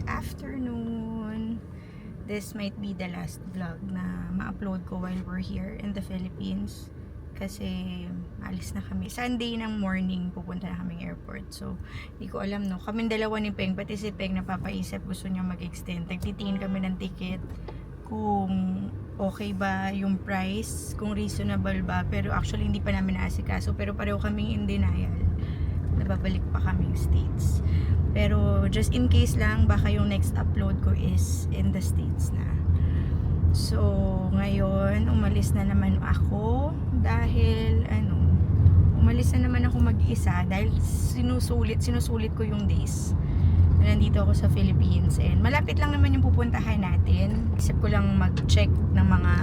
afternoon. This might be the last vlog na ma-upload ko while we're here in the Philippines. Kasi alis na kami. Sunday ng morning pupunta na kaming airport. So, hindi ko alam no. Kaming dalawa ni Peng, pati si Peng napapaisip gusto niya mag-extend. Nagtitingin kami ng ticket kung okay ba yung price, kung reasonable ba. Pero actually hindi pa namin naasikaso. Pero pareho kaming in denial. Nababalik pa kaming States. Pero just in case lang, baka yung next upload ko is in the States na. So, ngayon, umalis na naman ako dahil, umalis na naman ako mag-isa dahil sinusulit ko yung days na nandito ako sa Philippines. And malapit lang naman yung pupuntahan natin. Isip ko lang mag-check ng mga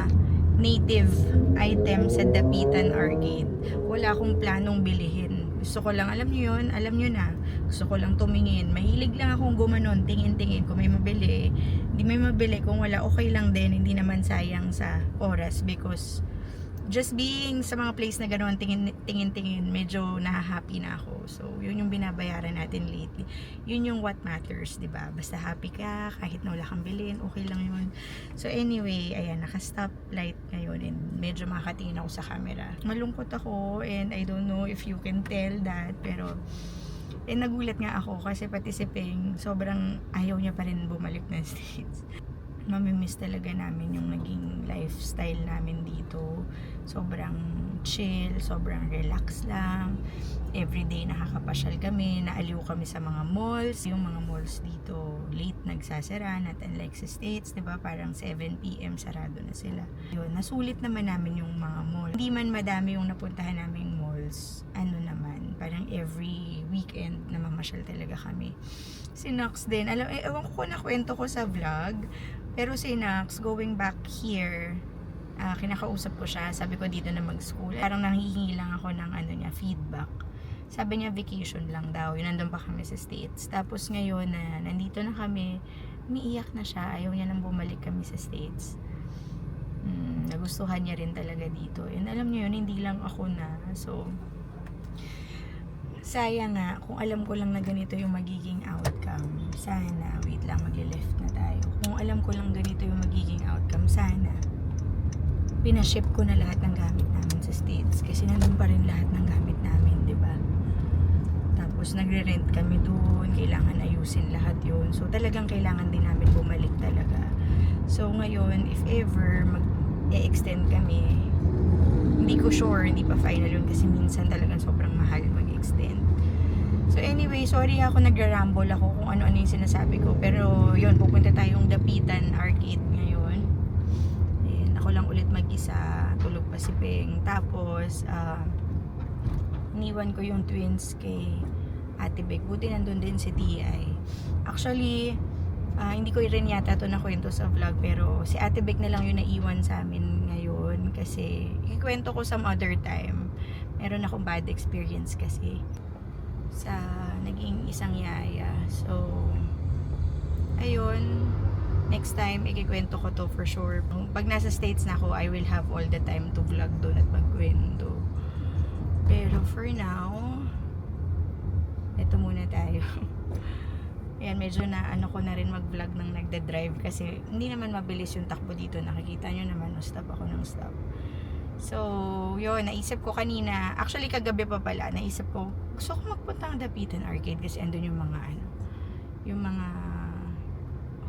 native items sa Dapitan Arcade. Wala akong planong bilihin. Gusto ko lang, alam nyo yun, alam nyo na. Gusto ko lang tumingin. Mahilig lang akong gumanon, tingin-tingin. Kung may mabili, hindi may mabili. Kung wala, okay lang din. Hindi naman sayang sa oras. Because just being sa mga place na gano'n, tingin-tingin, medyo nahahappy na ako. So, yun yung binabayaran natin lately. Yun yung what matters, diba? Basta happy ka, kahit na wala kang bilhin, okay lang yun. So, anyway, ayan, naka-stop light ngayon and medyo makatingin ako sa camera. Malungkot ako and I don't know if you can tell that, pero nagulat nga ako kasi pati si Peng, sobrang ayaw niya pa rin bumalik ng States. Mamimiss talaga namin yung naging lifestyle namin dito. Sobrang chill, sobrang relax lang. Everyday nakakapasyal kami, naaliw kami sa mga malls. Yung mga malls dito late nagsasara, not unlike sa States, diba? Parang 7 PM sarado na sila. Yun, nasulit naman namin yung mga mall. Hindi man madami yung napuntahan naming malls, naman, parang every weekend namamasyal talaga kami. Si Nox din, ewan ko kung nakwento ko sa vlog, pero si Nox, going back here, kinakausap ko siya, sabi ko dito na mag-school. Parang nanghihingi lang ako ng feedback. Sabi niya vacation lang daw, yun nandun pa kami sa States. Tapos ngayon na nandito na kami, umiiyak na siya, ayaw niya nang bumalik kami sa States. Nagustuhan niya rin talaga dito. And alam niyo yun, hindi lang ako na. So, sayang nga, kung alam ko lang na ganito yung magiging outcome, sana, wait lang, mag-left na tayo. Kung alam ko lang ganito yung magiging outcome, sana, pinaship ko na lahat ng gamit namin sa States. Kasi nandun pa rin lahat ng gamit namin, diba? Tapos, nagre-rent kami doon, kailangan ayusin lahat yun. So, talagang kailangan din namin bumalik talaga. So, ngayon, if ever, mag-e-extend kami, hindi ko sure, hindi pa final yun kasi minsan talagang sobrang mahal mag-extend. So anyway, sorry ako nagra-ramble ako kung ano-ano yung sinasabi ko. Pero yun, pupunta tayong Dapitan Arcade ngayon. Ayan, ako lang ulit mag-isa, tulog pa si Peng. Tapos, iniwan ko yung twins kay Ate Beck. Buti nandun din si T.I. Actually, hindi ko rin yata ito nakwento sa vlog, pero si Ate Beck na lang yung naiwan sa amin ngayon kasi ikwento ko some other time. Meron akong bad experience kasi sa naging isang yaya. So, ayun, next time ikikwento ko to for sure. Pag nasa States na ako, I will have all the time to vlog doon at magkwento. Pero for now, eto muna tayo. Ayan, medyo na ko na rin mag-vlog ng nagda-drive kasi hindi naman mabilis yung takbo dito. Nakikita nyo naman, stop ako ng stop. So, yun, naisip ko kanina, actually kagabi pa pala, naisip ko, gusto ko magpunta ng Dapitan Arcade kasi andun yung mga yung mga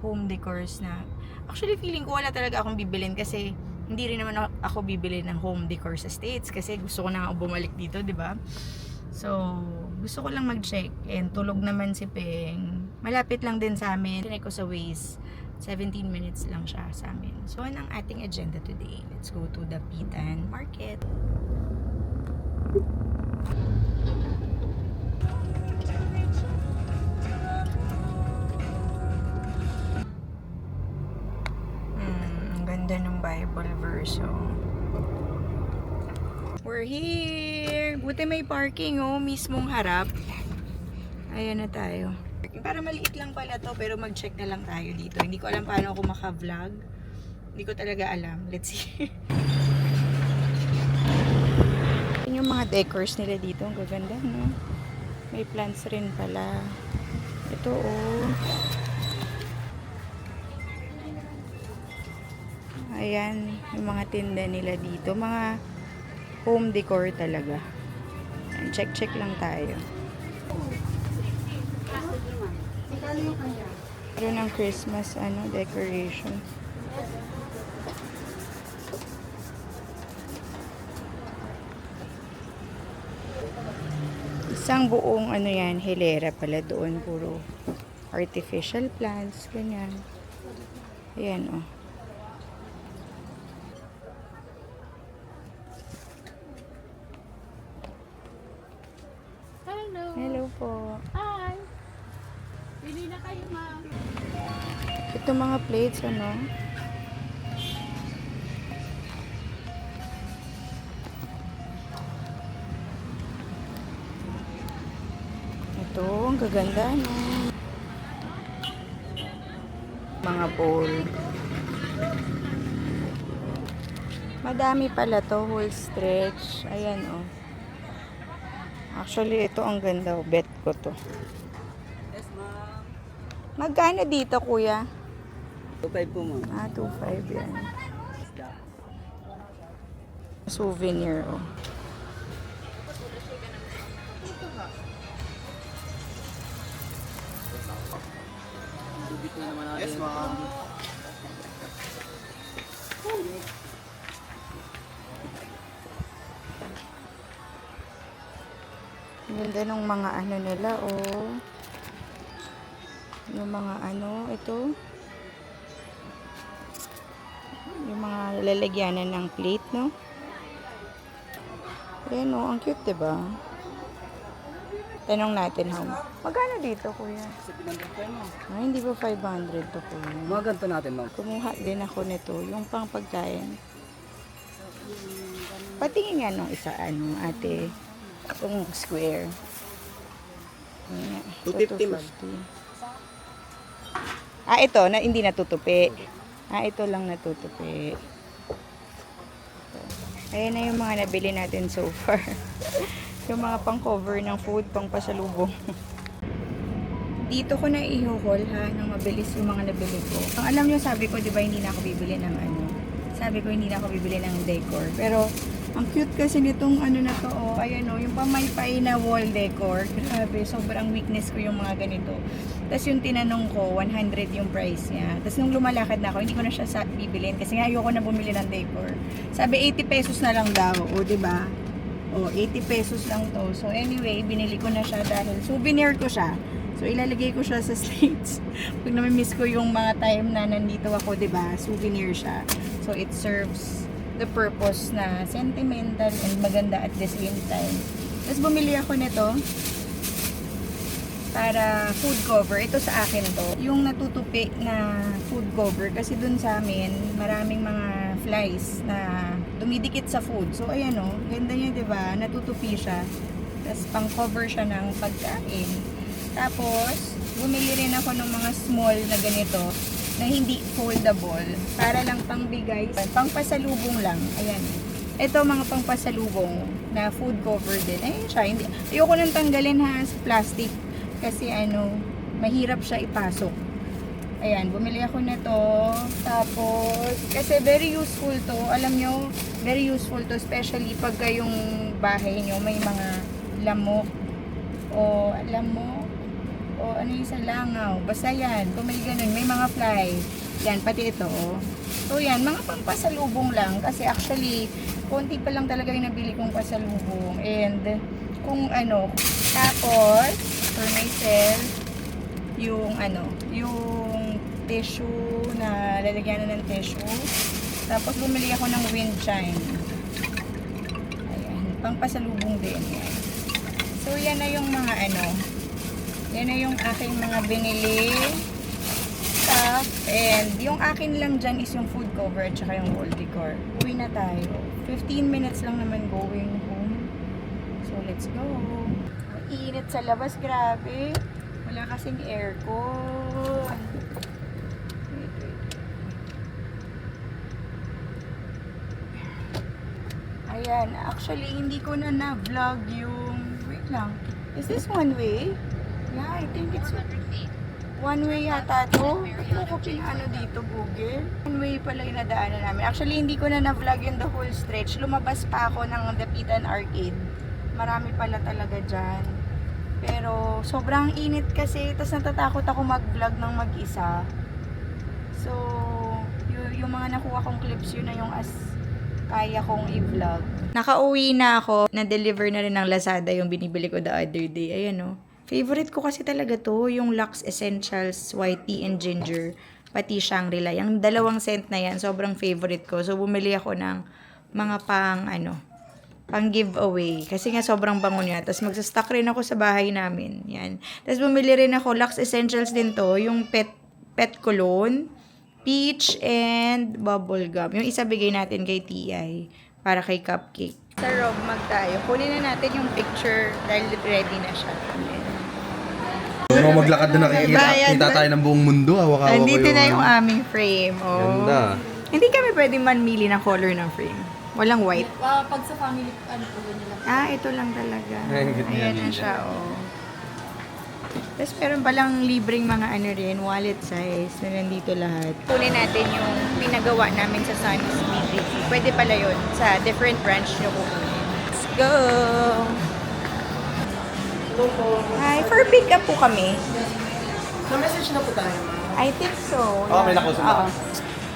home decors na, actually feeling ko wala talaga akong bibilin kasi hindi rin naman ako bibili ng home decor sa States kasi gusto ko na bumalik dito, di ba? So, gusto ko lang mag-check and tulog naman si Peng. Malapit lang din sa amin. Tinay ko sa Waze. 17 minutes lang siya sa amin. So, ano ang ating agenda today? Let's go to Dapitan Market. Ang ganda ng Bible verse, oh. We're here! Buti may parking, oh. Mismong harap. Ayan na tayo. Para maliit lang pala to, pero mag-check na lang tayo dito. Hindi ko alam paano ako maka-vlog. Hindi ko talaga alam. Let's see. Yung mga decors nila dito, ang gaganda, no? May plants rin pala. Ito, oh. Ayan, yung mga tinda nila dito. Mga home decor talaga. Ayan, check lang tayo. Meron ng Christmas decoration. Isang buong yan, hilera pala doon. Puro artificial plants, ganyan. Ayan, oh. Hello. Hello po. Hi. Pili na kayo, ma'am. Ito mga plates, Ito, ang gaganda, Mga bowl. Madami pala to, whole stretch. Ayan, oh. Actually, ito ang ganda, bet ko to. Yes, ma'am. Magkano dito, kuya? 2.5 po, ma'am. 2.5 yan. Souvenir, oh. Yes, ma'am. Ganda ng mga nila, oh. Yung mga ito. Yung mga lalagyanan ng plate, no? Ayan, oh, ang cute, diba? Tanong natin, magkano dito, kuya? Kasi pinandang po, ma'am. Ay, hindi ba 500 to, kuya? Mga ganito natin, ma'am. Kumuha din ako nito, yung pang pagkain. Patingin nga nung isa, ate. Itong square. 250, ma'am. Ito, hindi natutupi. Ito lang natutupi. Ito. Ayan na yung mga nabili natin so far. Yung mga pang-cover ng food, pang-pasalubong. Dito ko na i-haul nang mabilis yung mga nabili ko. Ang alam nyo, sabi ko, di ba, hindi na ako bibili ng Sabi ko, hindi na ako bibili ng decor. Pero, ang cute kasi nitong na to, oh. Ayan, oh, yung pamaypay na wall decor. Grabe, sobrang weakness ko yung mga ganito. Tapos yung tinanong ko, 100 yung price niya. Tapos nung lumalakad na ako, hindi ko na siya bibilin kasi nga ayoko na bumili ng decor. Sabi 80 pesos na lang daw, o di ba? O 80 pesos lang to. So anyway, binili ko na siya dahil souvenir ko siya. So ilalagay ko siya sa States. Pag nami-miss ko yung mga time na nandito ako, di ba? Souvenir siya. So it serves the purpose na sentimental and maganda at the same time. Tapos bumili ako nito para food cover. Ito sa akin to. Yung natutupi na food cover kasi dun sa amin maraming mga flies na dumidikit sa food. So ayan, oh, ganda niya, 'di ba? Natutupi siya. Tapos pang-cover siya ng pagkain. Tapos bumili rin ako ng mga small na ganito na hindi foldable para lang pangbigay, pangpasalubong lang. Ayan. Ito mga pangpasalubong na food cover din. Ayun siya. Ayoko nang tanggalin sa plastic kasi mahirap siya ipasok. Ayan, bumili ako nito. Tapos, kasi very useful to. Alam nyo, very useful to. Especially pag yung bahay nyo may mga lamok. O ano yung sa langaw. Basta yan. Kung may ganun, may mga fly. Yan, pati ito. So yan, mga pampasalubong lang. Kasi actually, konti pa lang talaga yung nabili kong pasalubong. And, tapos, for myself, yung tissue na lalagyan na ng tissue. Tapos bumili ako ng wind chime. Ayan, pangpasalubong din yan. So yan na yung mga yan na yung aking mga binili stuff. And yung akin lang dyan is yung food cover at saka yung wall decor. Uwi na tayo. 15 minutes lang naman going home. So let's go. Init sa labas, grabe. Wala kasing aircon. Ayan, actually hindi ko na vlog yung, wait lang, is this one way? Yeah, I think it's One way yata to. Ano ko pinaano dito, Google? One way pala yung nadaanan namin. Actually, hindi ko na na-vlog yung the whole stretch. Lumabas pa ako ng Dapitan Arcade. Marami pala talaga dyan. Pero, sobrang init kasi. Tapos natatakot ako mag-vlog ng mag-isa. So, yung mga nakuha kong clips, yun na yung as kaya kong i-vlog. Nakauwi na ako. Na-deliver na rin ng Lazada yung binibili ko the other day. Ayan o. Favorite ko kasi talaga to, yung Lux Essentials White Tea and Ginger, pati Shangri-La. Yung 2 scent na yan, sobrang favorite ko. So, bumili ako ng mga pang giveaway. Kasi nga sobrang bango niya. Tapos magsastock rin ako sa bahay namin. Yan. Tapos bumili rin ako, Lux Essentials din to, yung pet cologne, peach, and bubble gum. Yung isa bigay natin kay TI para kay Cupcake. Sa Rogmag tayo. Kunin na natin yung picture dahil ready na siya. Kung maglakad na nakikita, Bayad kita ba? tayo ng buong mundo. Hawak-hawak ko Andito na yung ano. aming frame. Oh. Ganda. Hindi kami pwedeng manmili ng color ng frame. Walang white. Pag sa family, ano po nila? Ah, ito lang talaga. Ay, ganyan Ayan na din siya, oh. Tapos meron palang libreng mga ano rin, wallet size na nandito lahat. Kunin natin yung pinagawa namin sa Sunny's Midday. Pwede pala yun sa different branch nyo kukunin. Let's go! Hi, for pick up po kami. Na-message na po tayo. I think so. Oh, may nakusap na. Oo.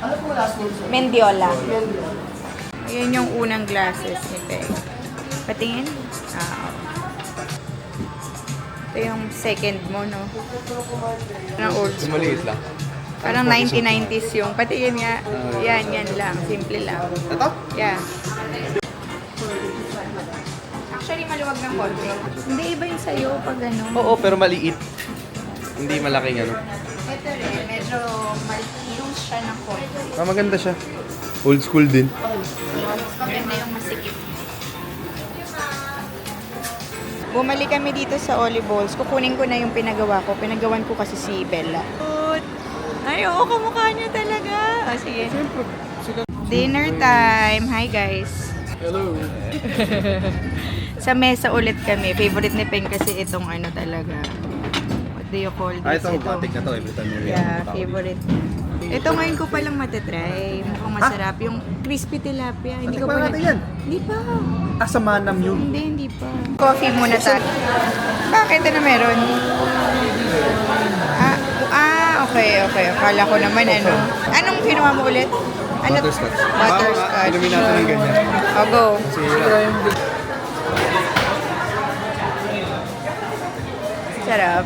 Ano po last name, sir? Mendiola. Ayan yung unang glasses ni Peg. Patingin? Ah, ito yung second mo, no? Parang old school. Maliit lang. Parang 1990s yung. Patingin nga. Yan lang. Simple lang. Ito? Yeah. Actually, maluwag ng konti. Hindi iba yung sa'yo pag ano. Oo, pero maliit. Hindi malaking ano. Ito rin, medyo loose siya ng konti. Ah, maganda siya. Old school din. Maganda yung masikip. Bumalik kami dito sa Olive Balls. Kukunin ko na yung pinagawa ko. Pinagawan ko kasi si Bella. Ay, oo, kamukha niya talaga. O, sige. Dinner time. Hi, guys. Hello. Sa mesa ulit kami. Favorite ni Peng kasi itong ano talaga. What do you call this? Ah, ito, batik na to. Every time you Yeah, favorite. Ito ngayon ko palang matatry. Mukhang masarap. Yung crispy tilapia. Hindi ko Tikman pa natin yan. Hindi pa. Sa Manam yun. Hindi pa. Coffee muna tayo. Bakit? Ano meron? Okay. Akala ko naman ano. Anong kinuha mo ulit? Ano? Butterscotch. Butterscotch. Inumin natin ng ganyan. I'll go. Sarap.